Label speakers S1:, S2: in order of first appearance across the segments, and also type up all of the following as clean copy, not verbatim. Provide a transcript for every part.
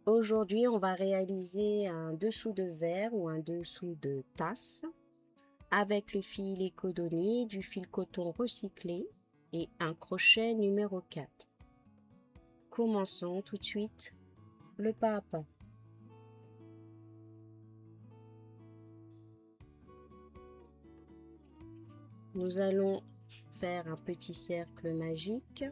S1: Aujourd'hui, on va réaliser un dessous de verre ou un dessous de tasse avec le fil écodonnier, du fil coton recyclé et un crochet numéro 4. Commençons tout de suite le pas à pas. Nous allons faire un petit cercle magique.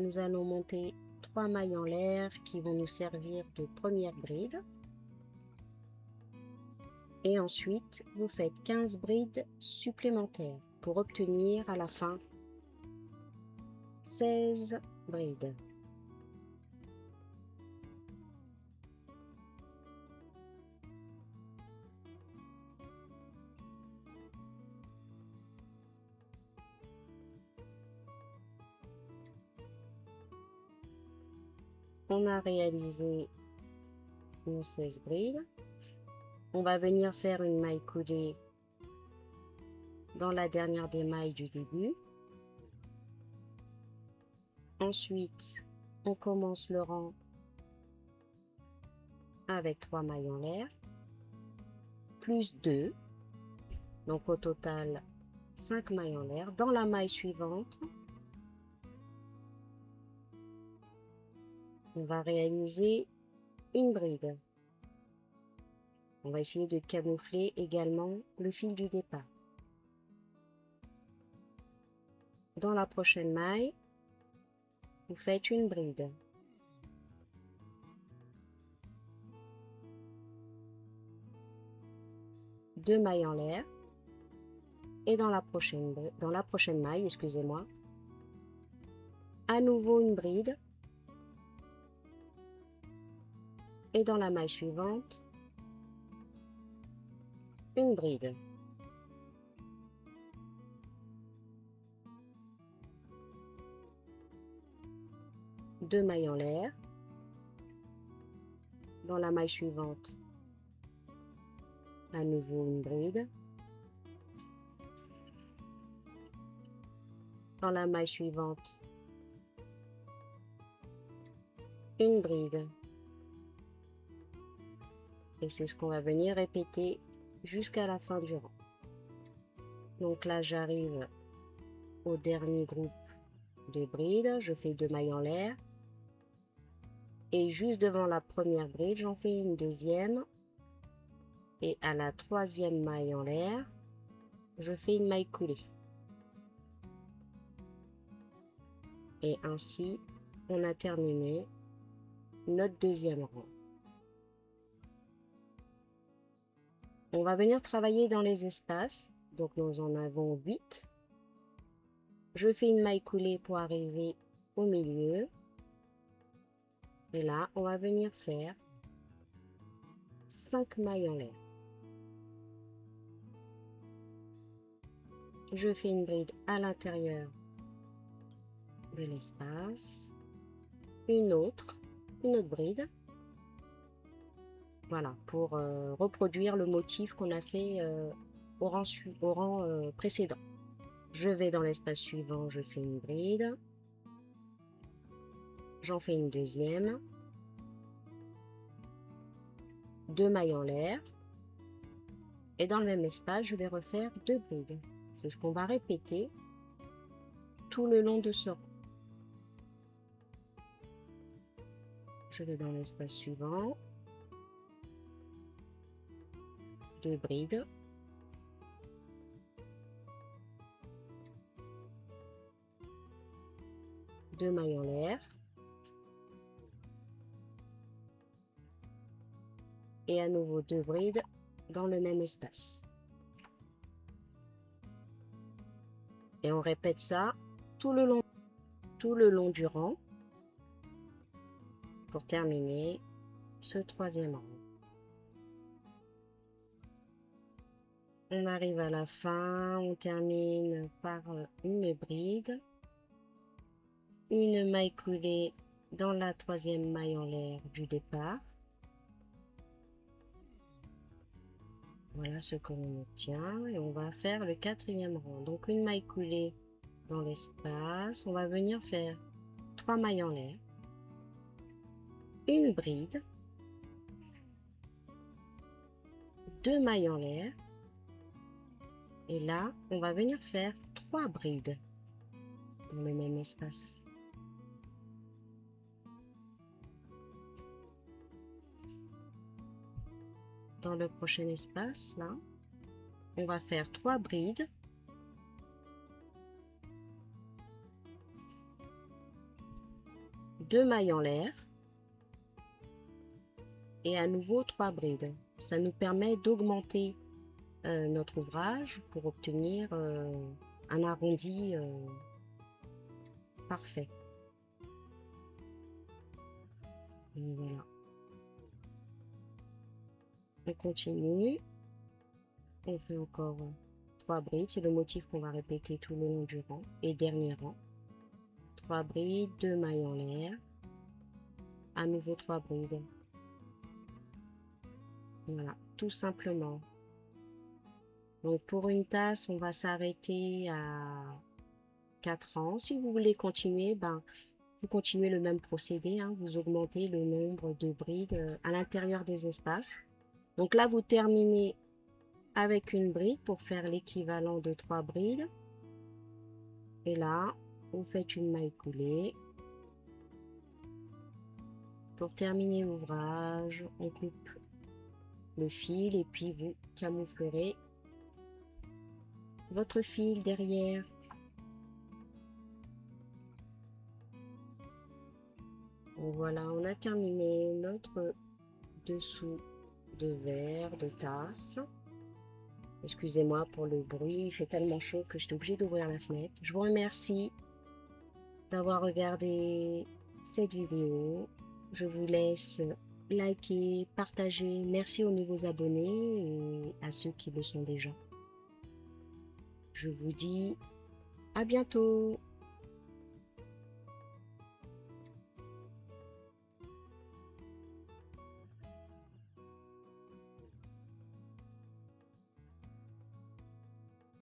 S1: Nous allons monter 3 mailles en l'air qui vont nous servir de première bride. Et ensuite, vous faites 15 brides supplémentaires pour obtenir à la fin 16 brides. On a réalisé nos 16 brides. On va venir faire une maille coulée dans la dernière des mailles du début. Ensuite, on commence le rang avec 3 mailles en l'air, plus 2. Donc au total, 5 mailles en l'air. Dans la maille suivante, on va réaliser une bride. On va essayer de camoufler également le fil du départ. Dans la prochaine maille, vous faites une bride. Deux mailles en l'air. Et dans la prochaine maille, excusez-moi, à nouveau une bride. Et dans la maille suivante, une bride. Deux mailles en l'air. Dans la maille suivante, à nouveau une bride. Dans la maille suivante, une bride. Et c'est ce qu'on va venir répéter jusqu'à la fin du rang. Donc là, j'arrive au dernier groupe de brides. Je fais 2 mailles en l'air. Et juste devant la première bride, j'en fais une deuxième. Et à la troisième maille en l'air, je fais une maille coulée. Et ainsi, on a terminé notre deuxième rang. On va venir travailler dans les espaces. Donc nous en avons 8. Je fais une maille coulée pour arriver au milieu. Et là, on va venir faire 5 mailles en l'air. Je fais une bride à l'intérieur de l'espace. Une autre bride. Voilà, pour reproduire le motif qu'on a fait au rang précédent. Je vais dans l'espace suivant, je fais une bride. J'en fais une deuxième. 2 mailles en l'air. Et dans le même espace, je vais refaire 2 brides. C'est ce qu'on va répéter tout le long de ce rang. Je vais dans l'espace suivant. 2 brides. Deux mailles en l'air. Et à nouveau 2 brides dans le même espace. Et on répète ça tout le long du rang pour terminer ce troisième rang. On arrive à la fin, on termine par une bride, une maille coulée dans la troisième maille en l'air du départ. Voilà ce que l'on obtient et on va faire le quatrième rang. Donc une maille coulée dans l'espace, on va venir faire 3 mailles en l'air. une bride, 2 mailles en l'air, et là on va venir faire 3 brides dans le même espace. Dans le prochain espace, là, on va faire 3 brides, deux mailles en l'air et à nouveau 3 brides. Ça nous permet d'augmenter notre ouvrage pour obtenir un arrondi parfait. Et voilà. On continue. On fait encore 3 brides. C'est le motif qu'on va répéter tout le long du rang et dernier rang. 3 brides, 2 mailles en l'air. À nouveau 3 brides. Voilà, tout simplement. Donc pour une tasse, on va s'arrêter à 4 rangs. Si vous voulez continuer, vous continuez le même procédé. Vous augmentez le nombre de brides à l'intérieur des espaces. Donc là, vous terminez avec une bride pour faire l'équivalent de 3 brides. Et là, vous faites une maille coulée. Pour terminer l'ouvrage, on coupe le fil et puis vous camouflerez votre fil derrière. Voilà, on a terminé notre dessous de verre, de tasse. Excusez-moi pour le bruit, il fait tellement chaud que j'étais obligée d'ouvrir la fenêtre. Je vous remercie d'avoir regardé cette vidéo. Je vous laisse liker, partager. Merci aux nouveaux abonnés et à ceux qui le sont déjà. Je vous dis à bientôt.